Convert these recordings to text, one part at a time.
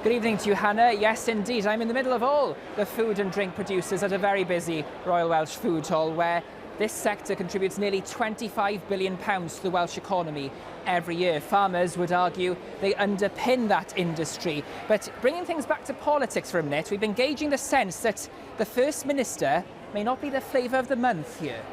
Good evening to you, Hannah. Yes, indeed. I'm in the middle of all the food and drink producers at a very busy Royal Welsh food hall where this sector contributes nearly £25 billion to the Welsh economy every year. Farmers would argue they underpin that industry. But bringing things back to politics for a minute, we've been gauging the sense that the First Minister may not be the flavour of the month here.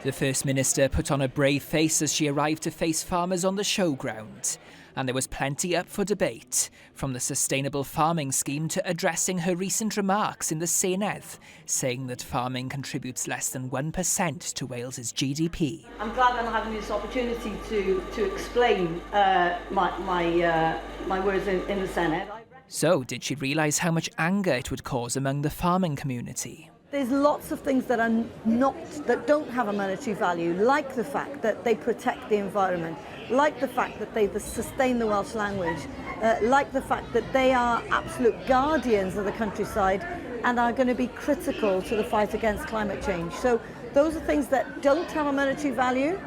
The First Minister put on a brave face as she arrived to face farmers on the showground. And there was plenty up for debate, from the sustainable farming scheme to addressing her recent remarks in the Llanelwedd, saying that farming contributes less than 1% to Wales's GDP. I'm glad I'm having this opportunity to explain my words in the Senate. So, did she realise how much anger it would cause among the farming community? There's lots of things that that don't have a monetary value, like the fact that they protect the environment, like the fact that they sustain the Welsh language, like the fact that they are absolute guardians of the countryside and are going to be critical to the fight against climate change. So those are things that don't have a monetary value,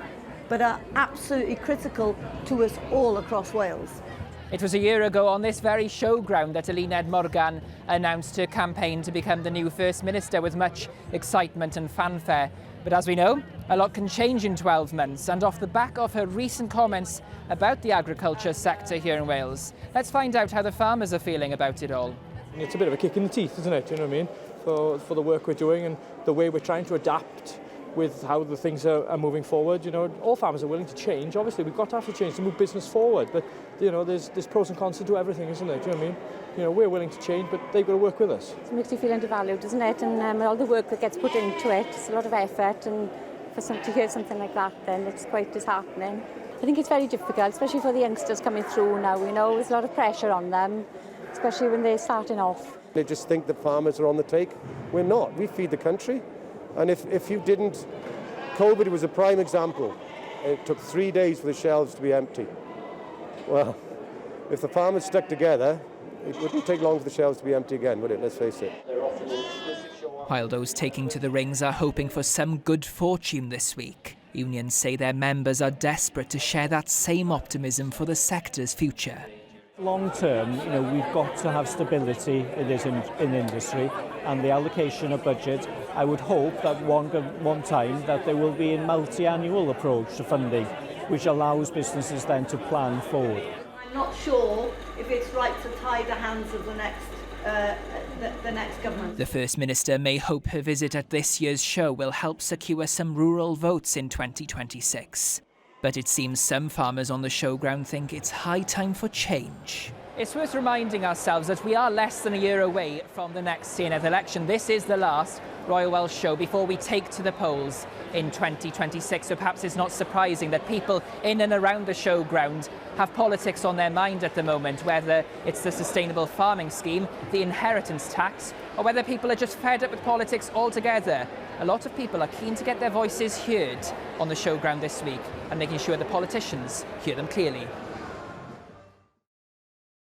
but are absolutely critical to us all across Wales. It was a year ago on this very showground that Eluned Morgan announced her campaign to become the new First Minister with much excitement and fanfare. But as we know, a lot can change in 12 months, and off the back of her recent comments about the agriculture sector here in Wales, let's find out how the farmers are feeling about it all. It's a bit of a kick in the teeth, isn't it? You know what I mean? For the work we're doing and the way we're trying to adapt with how the things are moving forward. You know, all farmers are willing to change. Obviously, we've got to have to change to move business forward. But, you know, there's pros and cons to everything, isn't there? Do you know what I mean? You know, we're willing to change, but they've got to work with us. It makes you feel undervalued, doesn't it? And all the work that gets put into it, it's a lot of effort. And to hear something like that, then it's quite disheartening. I think it's very difficult, especially for the youngsters coming through now. You know, there's a lot of pressure on them, especially when they're starting off. They just think that farmers are on the take. We're not. We feed the country. And if you didn't... COVID was a prime example. It took 3 days for the shelves to be empty. Well, if the farmers stuck together, it wouldn't take long for the shelves to be empty again, would it? Let's face it. While those taking to the rings are hoping for some good fortune this week, unions say their members are desperate to share that same optimism for the sector's future. Long term, you know, we've got to have stability in this in industry, and the allocation of budget, I would hope that one time that there will be a multi-annual approach to funding, which allows businesses then to plan forward. I'm not sure if it's right to tie the hands of the next government. The First Minister may hope her visit at this year's show will help secure some rural votes in 2026. But it seems some farmers on the showground think it's high time for change. It's worth reminding ourselves that we are less than a year away from the next Llanelwedd election. This is the last Royal Welsh show before we take to the polls in 2026. So perhaps it's not surprising that people in and around the showground have politics on their mind at the moment, whether it's the sustainable farming scheme, the inheritance tax, or whether people are just fed up with politics altogether. A lot of people are keen to get their voices heard on the showground this week and making sure the politicians hear them clearly.